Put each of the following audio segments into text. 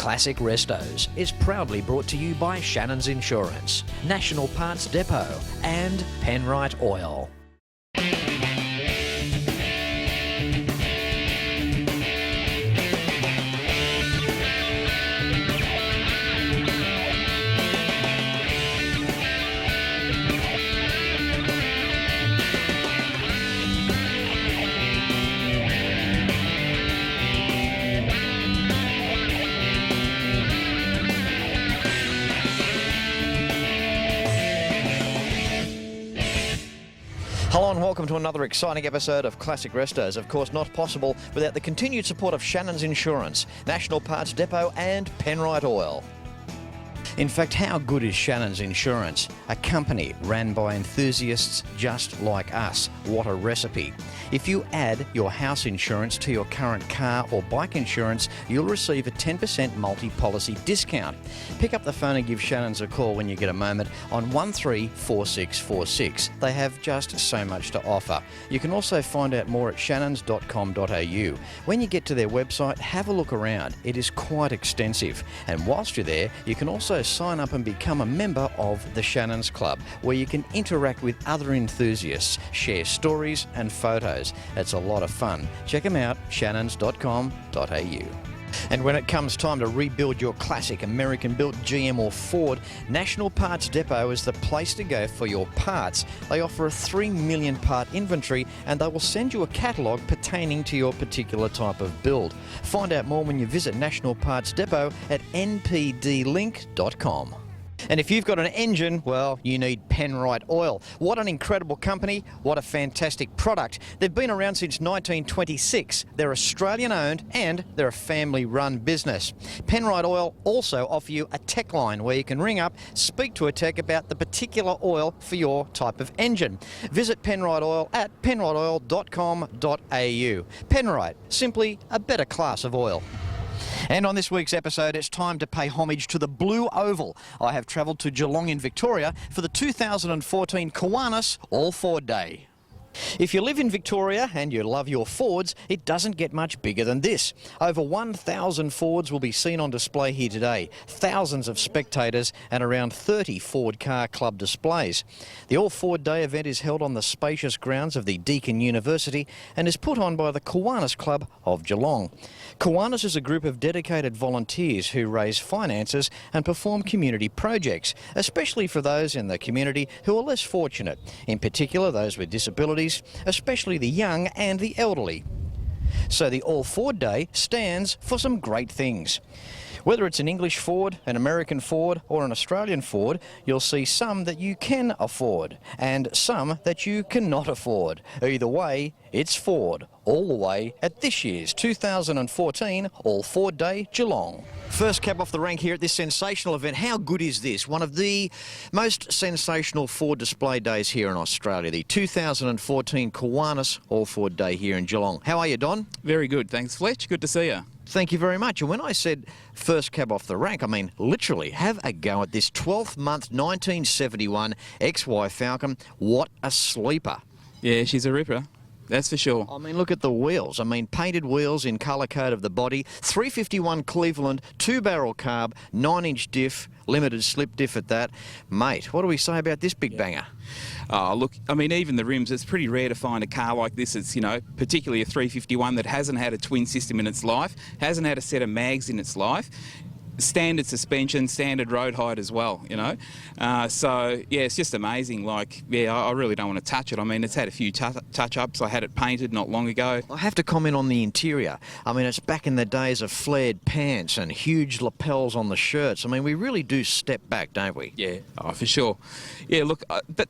Classic Restos is proudly brought to you by Shannons Insurance, National Parts Depot and Penrite Oil. Hello and welcome to another exciting episode of Classic Restos. Of course, not possible without the continued support of Shannons Insurance, National Parts Depot and Penrite Oil. In fact, how good is Shannons Insurance? A company ran by enthusiasts just like us. What a recipe. If you add your house insurance to your current car or bike insurance, you'll receive a 10% multi-policy discount. Pick up the phone and give Shannons a call when you get a moment on 134646. They have just so much to offer. You can also find out more at shannons.com.au. When you get to their website, have a look around. It is quite extensive. And whilst you're there, you can also sign up and become a member of the Shannons Club, where you can interact with other enthusiasts, share stories and photos. It's a lot of fun. Check them out, shannons.com.au. And when it comes time to rebuild your classic American-built GM or Ford, National Parts Depot is the place to go for your parts. They offer a 3 million part inventory and they will send you a catalogue pertaining to your particular type of build. Find out more when you visit National Parts Depot at npdlink.com. And if you've got an engine, well, you need Penrite Oil. What an incredible company, what a fantastic product. They've been around since 1926. They're Australian owned and they're a family run business. Penrite Oil also offer you a tech line where you can ring up, speak to a tech about the particular oil for your type of engine. Visit Penrite Oil at penriteoil.com.au. Penrite, simply a better class of oil. And on this week's episode, it's time to pay homage to the Blue Oval. I have travelled to Geelong in Victoria for the 2014 Kiwanis All Ford Day. If you live in Victoria and you love your Fords, it doesn't get much bigger than this. Over 1,000 Fords will be seen on display here today, thousands of spectators and around 30 Ford Car Club displays. The All Ford Day event is held on the spacious grounds of the Deakin University and is put on by the Kiwanis Club of Geelong. Kiwanis is a group of dedicated volunteers who raise finances and perform community projects, especially for those in the community who are less fortunate, in particular those with disabilities, especially the young and the elderly. So the All Ford Day stands for some great things. Whether it's an English Ford, an American Ford or an Australian Ford, you'll see some that you can afford and some that you cannot afford. Either way, it's Ford, all the way at this year's 2014 All Ford Day Geelong. First cab off the rank here at this sensational event. How good is this? One of the most sensational Ford display days here in Australia, the 2014 Kiwanis All Ford Day here in Geelong. How are you, Don? Very good, thanks Fletch, good to see you. Thank you very much. And when I said first cab off the rank, I mean literally have a go at this 12th month 1971 XY Falcon. What a sleeper. Yeah, she's a ripper. That's for sure. I mean, look at the wheels. I mean, painted wheels in colour code of the body, 351 Cleveland, 2-barrel carb, 9-inch diff, limited slip diff at that. Mate, what do we say about this big banger? Oh, look, I mean, even the rims, it's pretty rare to find a car like this. It's, you know, particularly a 351 that hasn't had a twin system in its life, hasn't had a set of mags in its life. Standard suspension, standard road height as well, you know. So, yeah, it's just amazing. Like, yeah, I really don't want to touch it. I mean, it's had a few touch-ups. I had it painted not long ago. I have to comment on the interior. I mean, it's back in the days of flared pants and huge lapels on the shirts. I mean, we really do step back, don't we? Yeah, oh, for sure. Yeah, look,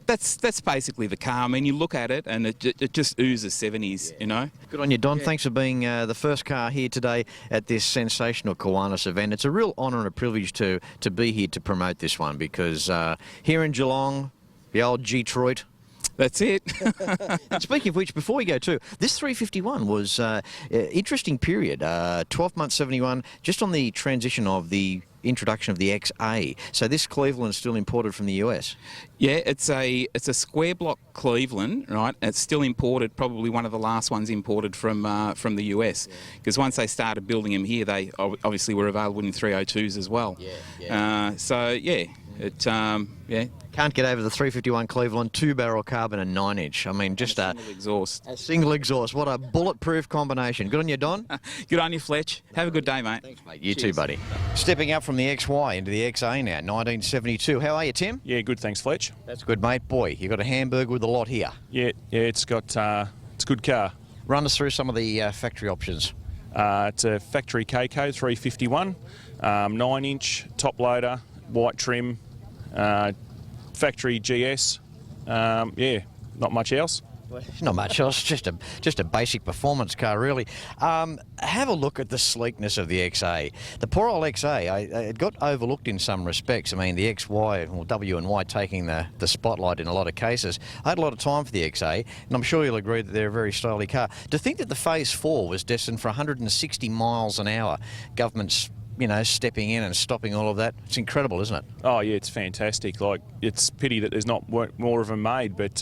that's basically the car. I mean, you look at it and it just oozes 70s, you know. Good on you, Don. Yeah. Thanks for being the first car here today at this sensational Kiwanis event. It's a real honour and a privilege to be here to promote this one because here in Geelong, the old Detroit. That's it. And speaking of which, before we go too, this 351 was interesting period, 12 months 71, just on the transition of the introduction of the XA. So this Cleveland is still imported from the US. Yeah, it's a square block Cleveland, right? It's still imported, probably one of the last ones imported from the US, because once they started building them here, they obviously were available in 302s as well. Can't get over the 351 Cleveland 2-barrel carbon and 9-inch. I mean, just a single exhaust. A single exhaust. What a bulletproof combination. Good on you, Don. Good on you, Fletch. Have a good day, mate. Thanks, mate. You too, buddy. Stepping up from the XY into the XA now, 1972. How are you, Tim? Yeah, good, thanks, Fletch. That's good, mate. Boy, you got a Hamburg with a lot here. Yeah, it's got it's a good car. Run us through some of the factory options. It's a factory Keiko 351, 9-inch top loader, white trim, factory GS. Not much else. Not much else, just a basic performance car, really. Have a look at the sleekness of the XA. The poor old XA, it got overlooked in some respects. I mean, the XY, or W and Y taking the spotlight in a lot of cases. I had a lot of time for the XA, and I'm sure you'll agree that they're a very stylish car. To think that the Phase 4 was destined for 160 miles an hour, government's stepping in and stopping all of that. It's incredible, isn't it? Oh, yeah, it's fantastic. Like, it's pity that there's not more of them made, but,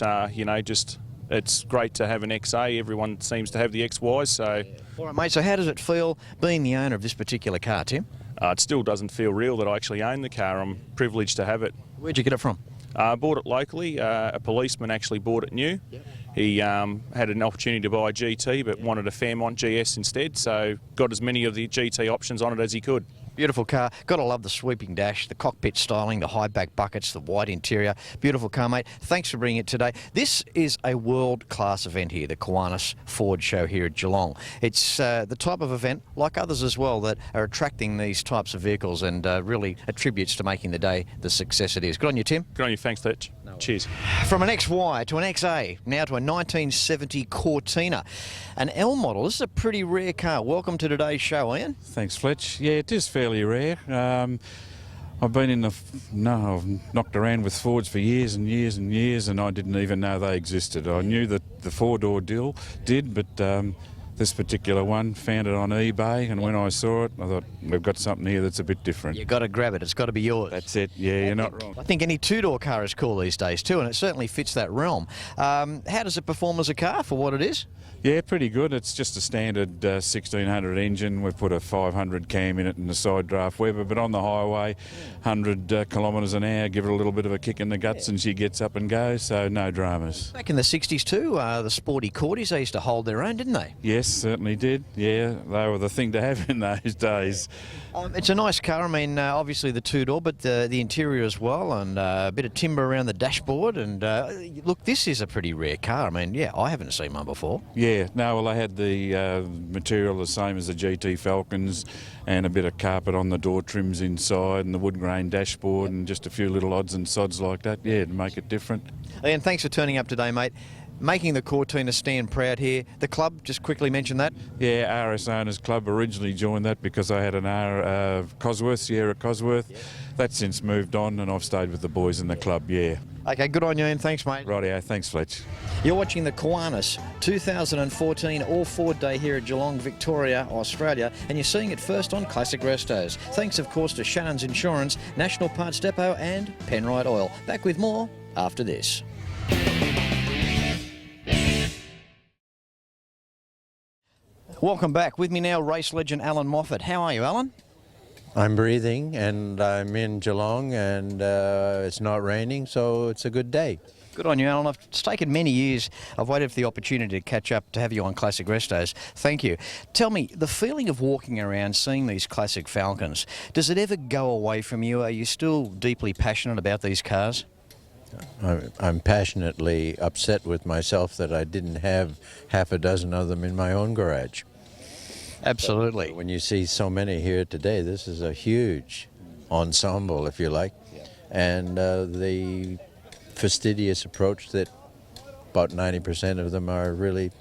it's great to have an XA. Everyone seems to have the XYs, so... All right, mate, so how does it feel being the owner of this particular car, Tim? It still doesn't feel real that I actually own the car. I'm privileged to have it. Where'd you get it from? I bought it locally. A policeman actually bought it new. Yep. He had an opportunity to buy a GT but wanted a Fairmont GS instead, so got as many of the GT options on it as he could. Beautiful car. Got to love the sweeping dash, the cockpit styling, the high back buckets, the white interior. Beautiful car, mate. Thanks for bringing it today. This is a world-class event here, the Kiwanis Ford show here at Geelong. It's the type of event, like others as well, that are attracting these types of vehicles and really attributes to making the day the success it is. Good on you, Tim. Good on you. Thanks, Fletch. No. Cheers. From an XY to an XA, now to a 1970 Cortina. An L model. This is a pretty rare car. Welcome to today's show, Ian. Thanks, Fletch. Yeah, it is fairly rare. I've been I've knocked around with Fords for years and years and years, and I didn't even know they existed. I knew that the four-door deal did, but this particular one, found it on eBay, and when I saw it, I thought, we've got something here that's a bit different. You've got to grab it. It's got to be yours. That's it. Yeah, you're not wrong. I think any two-door car is cool these days too, and it certainly fits that realm. How does it perform as a car for what it is? Yeah, pretty good. It's just a standard 1600 engine. We've put a 500 cam in it and a side draft Weber, but on the highway, 100 kilometres an hour, give it a little bit of a kick in the guts and she gets up and goes, so no dramas. Back in the 60s too, the sporty Cordies, they used to hold their own, didn't they? Yes, certainly did. Yeah, they were the thing to have in those days. It's a nice car. I mean, obviously the two-door, but the interior as well, and a bit of timber around the dashboard. And look, this is a pretty rare car. I mean, yeah, I haven't seen one before. Yeah, no, well, they had the material the same as the GT Falcons, and a bit of carpet on the door trims inside, and the wood grain dashboard, and just a few little odds and sods like that. Yeah, to make it different. Ian, thanks for turning up today, mate. Making the Cortina stand proud here. The club, just quickly mention that. Yeah, RS Owners Club originally joined that because I had an Cosworth, Sierra Cosworth. Yeah. That's since moved on, and I've stayed with the boys in the club, yeah. Okay, good on you, Ian. Thanks, mate. Rightio, thanks, Fletch. You're watching the Kiwanis 2014 All Ford Day here at Geelong, Victoria, Australia, and you're seeing it first on Classic Restos. Thanks, of course, to Shannons Insurance, National Parts Depot and Penrite Oil. Back with more after this. Welcome back. With me now, race legend Alan Moffat. How are you, Alan? I'm breathing, and I'm in Geelong, and it's not raining, so it's a good day. Good on you, Alan. It's taken many years. I've waited for the opportunity to catch up, to have you on Classic Restos. Thank you. Tell me, the feeling of walking around, seeing these classic Falcons, does it ever go away from you? Are you still deeply passionate about these cars? I'm passionately upset with myself that I didn't have half a dozen of them in my own garage. Absolutely. But when you see so many here today, this is a huge ensemble, if you like, and the fastidious approach that about 90% of them are really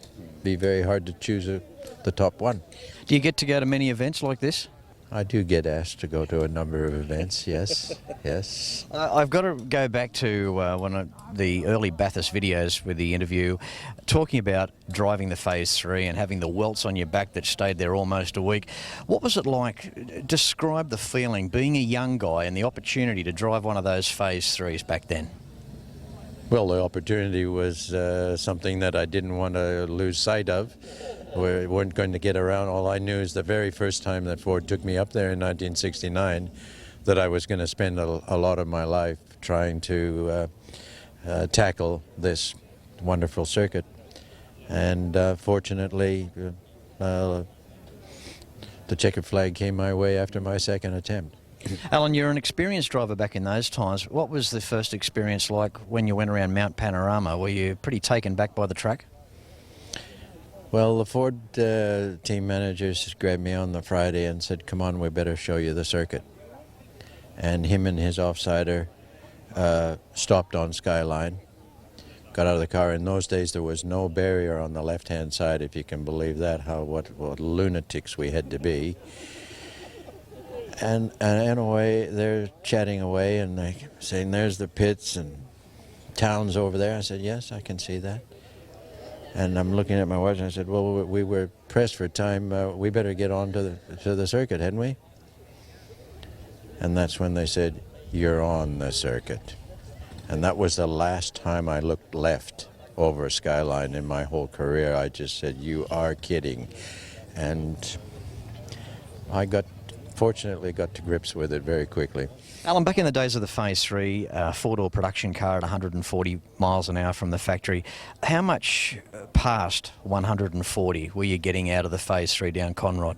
be very hard to choose the top one. Do you get to go to many events like this? I do get asked to go to a number of events, yes, yes. I've got to go back to one of the early Bathurst videos with the interview, talking about driving the Phase 3 and having the welts on your back that stayed there almost a week. What was it like? Describe the feeling, being a young guy and the opportunity to drive one of those Phase 3s back then. Well, the opportunity was something that I didn't want to lose sight of. We weren't going to get around. All I knew is the very first time that Ford took me up there in 1969 that I was going to spend a lot of my life trying to tackle this wonderful circuit. And fortunately, the checkered flag came my way after my second attempt. Alan, you're an experienced driver back in those times. What was the first experience like when you went around Mount Panorama? Were you pretty taken back by the track? Well, the Ford team managers grabbed me on the Friday and said, come on, we better show you the circuit. And him and his offsider stopped on Skyline, got out of the car. In those days, there was no barrier on the left-hand side, if you can believe that, what lunatics we had to be. And anyway, they're chatting away and they're saying, there's the pits and town's over there. I said, yes, I can see that. And I'm looking at my watch and I said, well, we were pressed for time. We better get on to the circuit, hadn't we? And that's when they said, you're on the circuit. And that was the last time I looked left over Skyline in my whole career. I just said, you are kidding. And I fortunately got to grips with it very quickly. Alan, back in the days of the Phase 3, four-door production car at 140 miles an hour from the factory, how much past 140 were you getting out of the Phase 3 down Conrod?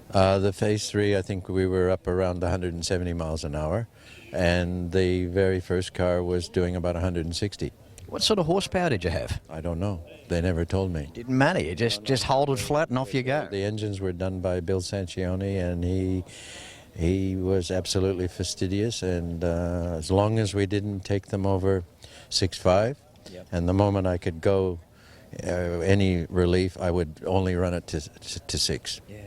The Phase 3, I think we were up around 170 miles an hour, and the very first car was doing about 160. What sort of horsepower did you have? I don't know. They never told me. Didn't matter. You just hold it flat and off you go. The engines were done by Bill Sanchioni, and he was absolutely fastidious. And as long as we didn't take them over 6.5, and the moment I could go any relief, I would only run it to 6. Yeah.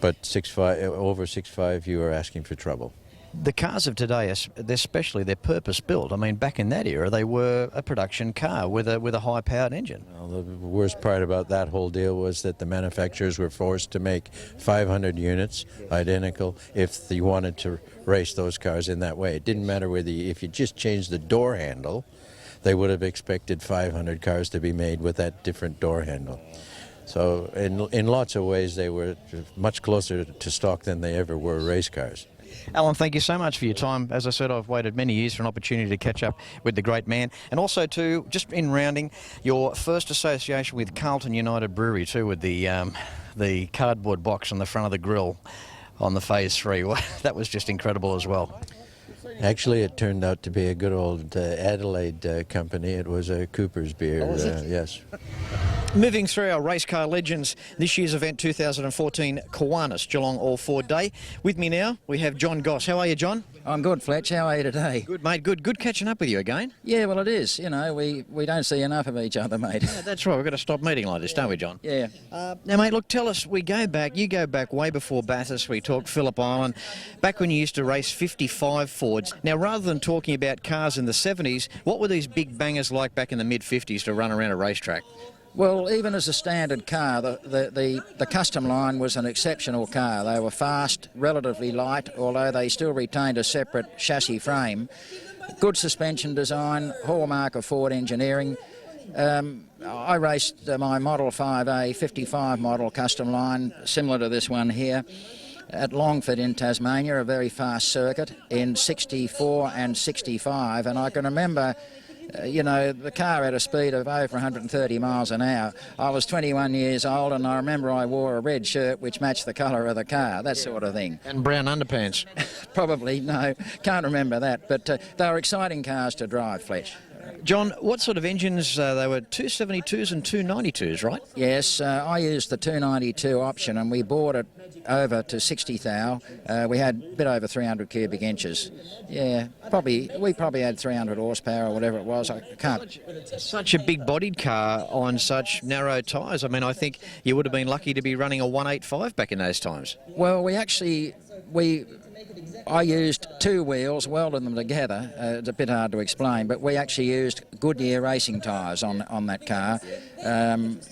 But 6.5 over 6.5, you are asking for trouble. The cars of today, especially, they're purpose-built. I mean, back in that era, they were a production car with a high-powered engine. Well, the worst part about that whole deal was that the manufacturers were forced to make 500 units identical if you wanted to race those cars in that way. It didn't matter if you just changed the door handle, they would have expected 500 cars to be made with that different door handle. So in lots of ways, they were much closer to stock than they ever were race cars. Alan, thank you so much for your time. As I said, I've waited many years for an opportunity to catch up with the great man. And also, too, just in rounding, your first association with Carlton United Brewery, too, with the cardboard box on the front of the grill on the Phase 3. That was just incredible as well. Actually, it turned out to be a good old Adelaide company. It was a Cooper's beer. Oh, was it? Yes. Moving through our race car legends, this year's event 2014 Kiwanis Geelong All Ford Day. With me now, we have John Goss. How are you, John? I'm good, Fletch. How are you today? Good, mate. Good. Good catching up with you again. Yeah, well, it is. You know, we don't see enough of each other, mate. Yeah, that's right. We've got to stop meeting like this, don't we, John? Yeah. Now, mate, look, tell us, you go back way before Bathurst. We talked Phillip Island, back when you used to race 55 Fords. Now, rather than talking about cars in the 70s, what were these big bangers like back in the mid-50s to run around a racetrack? Well, even as a standard car, the custom line was an exceptional car. They were fast, relatively light, although they still retained a separate chassis frame. Good suspension design, hallmark of Ford engineering. I raced my Model 5A 55 model custom line, similar to this one here, at Longford in Tasmania, a very fast circuit, in 64 and 65. And I can remember, you know, the car had a speed of over 130 miles an hour. I was 21 years old, and I remember I wore a red shirt which matched the colour of the car, that sort of thing. And brown underpants. Probably, no, can't remember that. But they were exciting cars to drive, Fletch. John, what sort of engines? They were 272s and 292s, right? Yes, I used the 292 option and we bought it over to 60 thou. We had a bit over 300 cubic inches. Yeah, we probably had 300 horsepower or whatever it was. I can't. Such a big-bodied car on such narrow tyres. I mean, I think you would have been lucky to be running a 185 back in those times. Well, I used two wheels, welded them together. It's a bit hard to explain, but we actually used Goodyear racing tyres on that car,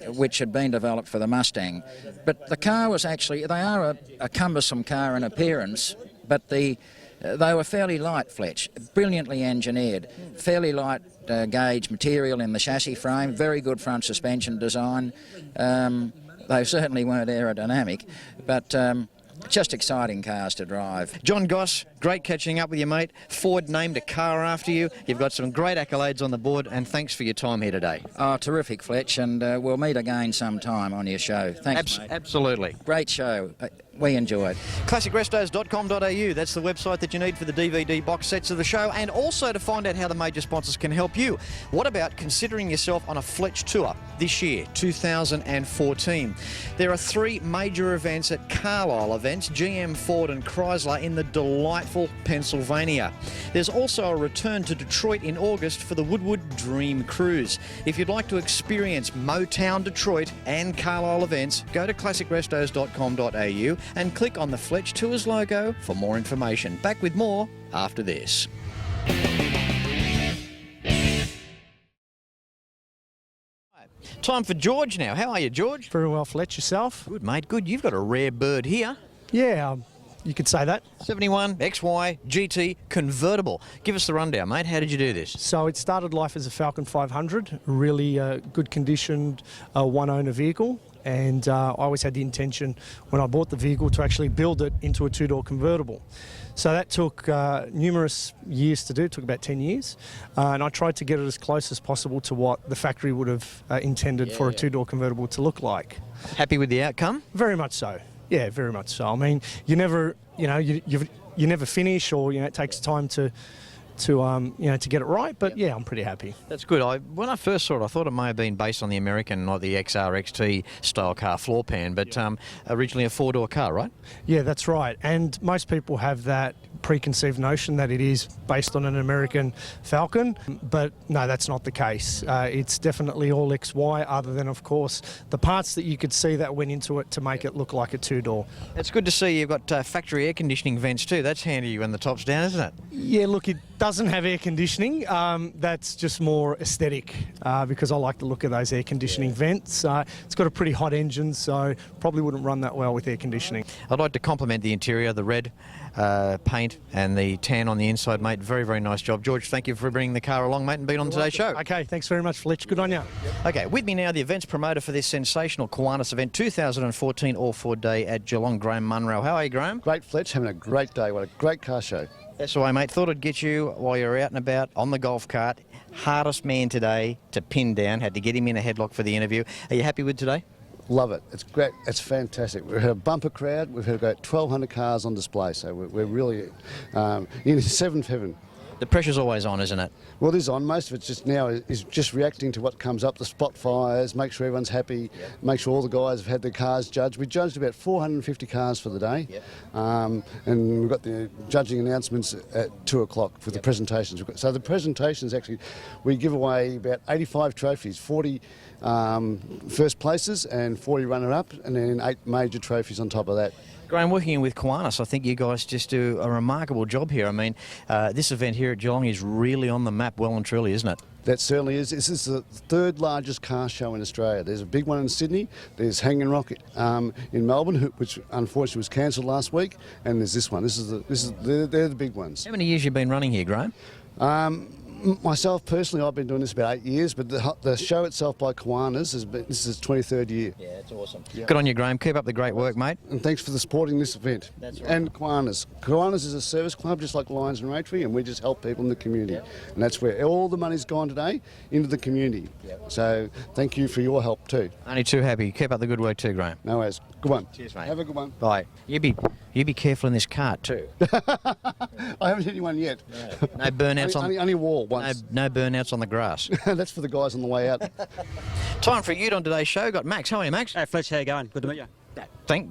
which had been developed for the Mustang. But the car was actually, they are a cumbersome car in appearance, but they were fairly light, Fletch, brilliantly engineered, fairly light gauge material in the chassis frame, very good front suspension design. They certainly weren't aerodynamic, but just exciting cars to drive. John Goss, great catching up with you, mate. Ford named a car after you. You've got some great accolades on the board, and thanks for your time here today. Oh, terrific, Fletch, and we'll meet again sometime on your show. Thanks, mate. Absolutely. Great show. We enjoyed. ClassicRestos.com.au, that's the website that you need for the DVD box sets of the show, and also to find out how the major sponsors can help you. What about considering yourself on a Fletch tour this year, 2014? There are 3 major events at Carlisle events, GM, Ford and Chrysler in the delightful Pennsylvania. There's also a return to Detroit in August for the Woodward Dream Cruise. If you'd like to experience Motown Detroit and Carlisle events, go to classicrestos.com.au and click on the Fletch Tours logo for more information. Back with more after this. Time for George now. How are you, George? Very well, Fletch. Yourself? Good, mate. Good. You've got a rare bird here. Yeah, you could say that. 71 XY GT convertible. Give us the rundown, mate. How did you do this? So it started life as a Falcon 500, really good conditioned one-owner vehicle. And I always had the intention when I bought the vehicle to actually build it into a two-door convertible. So that took numerous years to do. It took about 10 years. And I tried to get it as close as possible to what the factory would have intended for a two-door convertible to look like. Happy with the outcome? Very much so. Yeah, very much so. I mean, you never, you never finish, or it takes time to get it right. But yeah, I'm pretty happy. That's good. When I first saw it, I thought it may have been based on the American, not the XR XT style car floor pan, but originally a 4-door car, right? Yeah, that's right. And most people have that preconceived notion that it is based on an American Falcon, but no, that's not the case. It's definitely all XY, other than, of course, the parts that you could see that went into it to make it look like a 2-door. It's good to see you've got factory air conditioning vents too. That's handy when the top's down, isn't it? Yeah, look, it doesn't have air conditioning. That's just more aesthetic because I like the look of those air conditioning vents. It's got a pretty hot engine, so probably wouldn't run that well with air conditioning. I'd like to compliment the interior, the red paint and the tan on the inside, mate. Very, very nice job. George, thank you for bringing the car along, mate, and being on today's show. Okay, thanks very much, Fletch. Good on you. Okay, with me now, the events promoter for this sensational Kiwanis event, 2014 All Ford Day at Geelong, Graham Munro. How are you, Graham? Great, Fletch. Having a great day. What a great car show. That's the way, mate. Thought I'd get you while you're out and about on the golf cart. Hardest man today to pin down. Had to get him in a headlock for the interview. Are you happy with today? Love it. It's great. It's fantastic. We've had a bumper crowd. We've had about 1,200 cars on display, so we're really in seventh heaven. The pressure's always on, isn't it? Well, it is on. Most of it just now is just reacting to what comes up, the spot fires, make sure everyone's happy, make sure all the guys have had their cars judged. We judged about 450 cars for the day, and we've got the judging announcements at 2 o'clock for the presentations. So the presentations actually, we give away about 85 trophies, 40 first places and 40 runner-up, and then 8 major trophies on top of that. Graham, working with Kiwanis, I think you guys just do a remarkable job here. I mean, this event here at Geelong is really on the map, well and truly, isn't it? That certainly is. This is the 3rd largest car show in Australia. There's a big one in Sydney, there's Hanging Rock in Melbourne, which unfortunately was cancelled last week, and there's this one. They're the big ones. How many years have you been running here, Graham? Myself personally, I've been doing this about 8 years, but the show itself by Kiwanis this is 23rd year. Yeah, it's awesome. Yeah. Good on you, Graham. Keep up the great work, mate. And thanks for supporting this event. That's right. And Kiwanis. Kiwanis is a service club just like Lions and Rotary, and we just help people in the community. Yep. And that's where all the money's gone today, into the community. Yep. So thank you for your help too. Only too happy. Keep up the good work too, Graham. No worries. Good one. Cheers, mate. Have a good one. Bye. You be careful in this cart too. I haven't hit anyone yet. No burnouts on. Only a wall once. No burnouts on the grass. That's for the guys on the way out. Time for you on today's show. Got Max. How are you, Max? Hey Fletch, how you going? Good to meet you.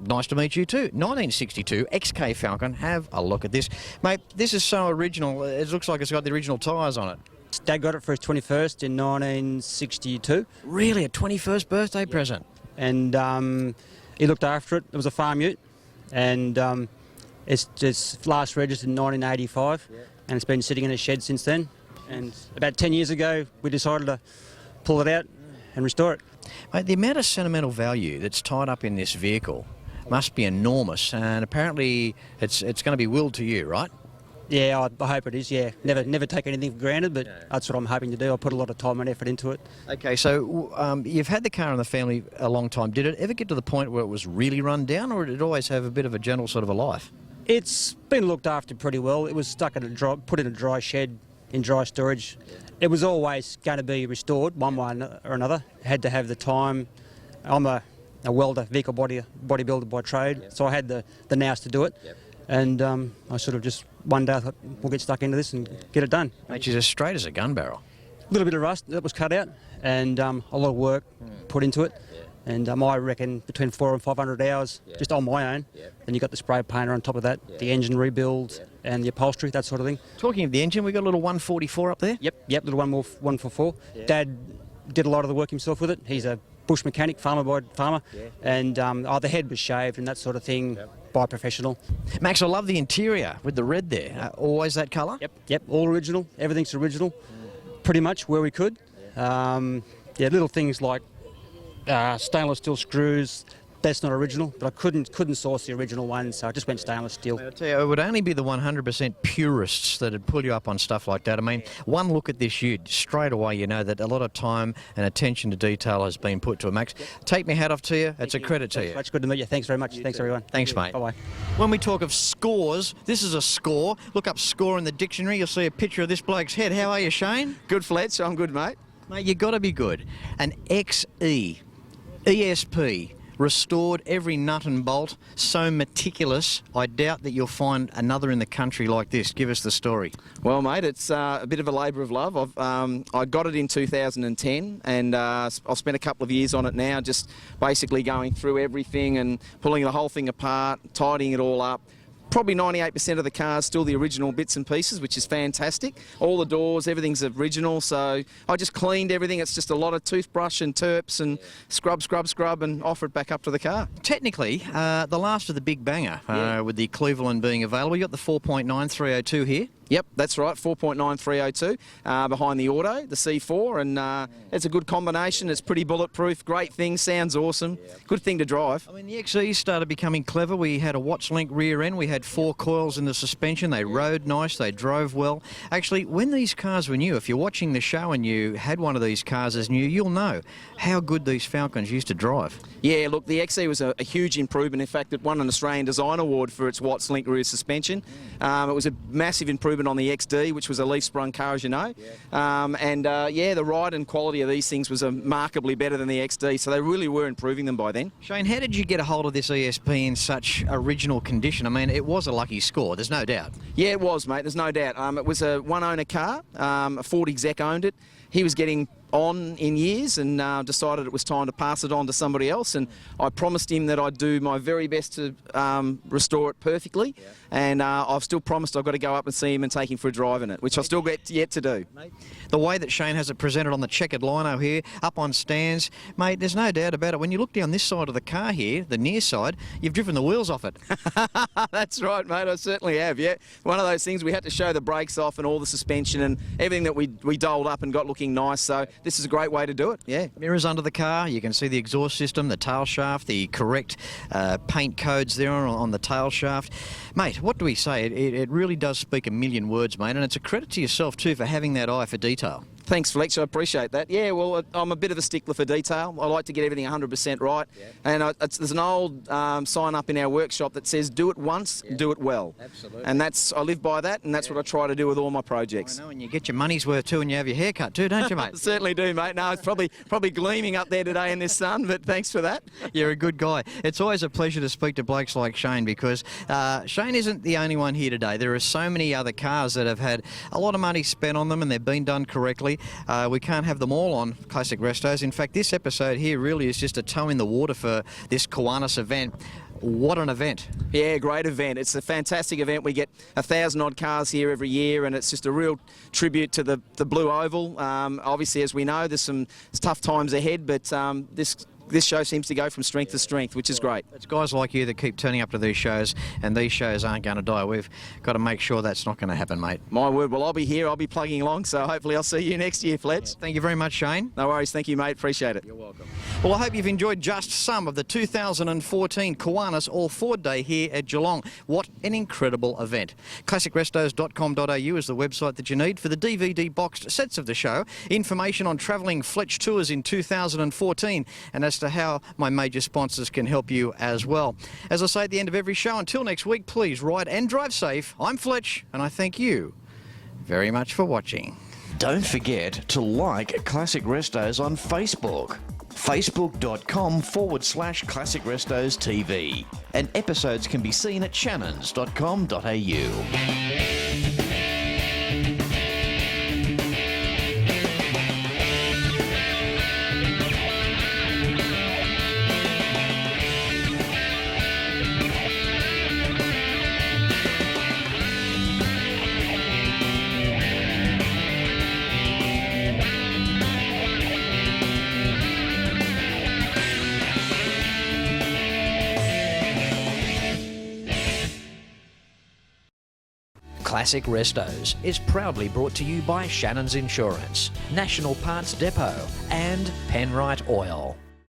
Nice to meet you too. 1962 XK Falcon. Have a look at this, mate. This is so original. It looks like it's got the original tyres on it. Dad got it for his 21st in 1962. Really, a 21st birthday present. And he looked after it. It was a farm ute, and it's last registered in 1985, and it's been sitting in a shed since then. And about 10 years ago, we decided to pull it out and restore it. Mate, the amount of sentimental value that's tied up in this vehicle must be enormous, and apparently it's going to be willed to you, right? Yeah, I hope it is, yeah. Never take anything for granted, but that's what I'm hoping to do. I put a lot of time and effort into it. Okay, so you've had the car in the family a long time. Did it ever get to the point where it was really run down, or did it always have a bit of a gentle sort of a life? It's been looked after pretty well. It was stuck in put in a dry shed in dry storage. It was always going to be restored one way or another. Had to have the time. I'm a welder, vehicle bodybuilder by trade, so I had the nous to do it. And I sort of just one day I thought we'll get stuck into this and get it done. Mate, she's as straight as a gun barrel. A little bit of rust that was cut out, and a lot of work put into it. And I reckon between 400 and 500 hours just on my own. Then you got the spray painter on top of that, the engine rebuild and the upholstery, that sort of thing. Talking of the engine, we got a little 144 up there. Yep, little 144. Dad did a lot of the work himself with it. He's a bush mechanic, farmer, and the head was shaved and that sort of thing by a professional. Max, I love the interior with the red there. Always that colour? Yep, all original. Everything's original, pretty much where we could. Little things like stainless steel screws. That's not original, but I couldn't source the original one, so I just went stainless steel. I'll tell you, it would only be the 100% purists that would pull you up on stuff like that. I mean, one look at this ute, straight away you know that a lot of time and attention to detail has been put to it, Max. Take my hat off to you. It's a credit to you. It's good to meet you. Thanks very much. Thanks, everyone. Thanks, mate. Bye-bye. When we talk of scores, this is a score. Look up score in the dictionary. You'll see a picture of this bloke's head. How are you, Shane? Good, Fletch. I'm good, mate. Mate, you got to be good. An XE, ESP, restored every nut and bolt, so meticulous, I doubt that you'll find another in the country like this. Give us the story. Well, mate, it's a bit of a labour of love. I got it in 2010, and I've spent a couple of years on it now, just basically going through everything and pulling the whole thing apart, tidying it all up. Probably 98% of the car's still the original bits and pieces, which is fantastic. All the doors, everything's original, so I just cleaned everything. It's just a lot of toothbrush and terps and scrub and offer it back up to the car. Technically, the last of the big banger, with the Cleveland being available. You got the 4.9302 here. Yep, that's right, 4.9302 behind the auto, the C4, and it's a good combination. It's pretty bulletproof, great thing, sounds awesome, good thing to drive. I mean, the XE started becoming clever. We had a watch-link rear end, we had 4 coils in the suspension, they rode nice, they drove well. Actually, when these cars were new, if you're watching the show and you had one of these cars as new, you'll know how good these Falcons used to drive. Yeah, look, the XE was a huge improvement. In fact, it won an Australian Design Award for its Watts-link rear suspension. It was a massive improvement on the XD, which was a leaf-sprung car, as you know. The ride and quality of these things was remarkably better than the XD, so they really were improving them by then. Shane, how did you get a hold of this ESP in such original condition? I mean, it was a lucky score, there's no doubt. Yeah, it was, mate, there's no doubt. It was a one-owner car. A Ford exec owned it. He was getting on in years and decided it was time to pass it on to somebody else, and I promised him that I'd do my very best to restore it perfectly, and I've still promised I've got to go up and see him and take him for a drive in it, which I've still got yet to do. The way that Shane has it presented on the checkered lino here, up on stands, mate, there's no doubt about it. When you look down this side of the car here, the near side, you've driven the wheels off it. That's right, mate, I certainly have, yeah. One of those things we had to show the brakes off and all the suspension and everything that we doled up and got looking nice, so this is a great way to do it, yeah. Mirrors under the car, you can see the exhaust system, the tail shaft, the correct paint codes there on the tail shaft. Mate, what do we say? It really does speak a million words, mate, and it's a credit to yourself too for having that eye for detail. Thanks, Fletch. I appreciate that. Yeah, well, I'm a bit of a stickler for detail. I like to get everything 100% right. Yeah. And there's an old sign up in our workshop that says, do it once, do it well. Absolutely. And I live by that, and that's what I try to do with all my projects. I know, and you get your money's worth too, and you have your hair cut too, don't you, mate? Certainly do, mate. No, it's probably gleaming up there today in this sun, but thanks for that. You're a good guy. It's always a pleasure to speak to blokes like Shane, because Shane isn't the only one here today. There are so many other cars that have had a lot of money spent on them, and they've been done correctly. We can't have them all on Classic Restos. In fact, this episode here really is just a toe in the water for this Kiwanis event. What an event. Yeah, great event. It's a fantastic event. We get 1,000 odd cars here every year, and it's just a real tribute to the Blue Oval. Obviously, as we know, there's some tough times ahead, but this show seems to go from strength to strength, which is great. It's guys like you that keep turning up to these shows, and these shows aren't going to die. We've got to make sure that's not going to happen, mate. My word. Well, I'll be here. I'll be plugging along, so hopefully I'll see you next year, Fletch. Yeah, thank you very much, Shane. No worries. Thank you, mate. Appreciate it. You're welcome. Well, I hope you've enjoyed just some of the 2014 Kiwanis All Ford Day here at Geelong. What an incredible event. ClassicRestos.com.au is the website that you need for the DVD boxed sets of the show, information on travelling Fletch tours in 2014, and as to how my major sponsors can help you as well. As I say at the end of every show, until next week, please ride and drive safe. I'm Fletch, and I thank you very much for watching. Don't forget to like Classic Restos on Facebook. Facebook.com/Classic Restos TV. And episodes can be seen at Shannons.com.au. Classic Restos is proudly brought to you by Shannons Insurance, National Parts Depot and Penrite Oil.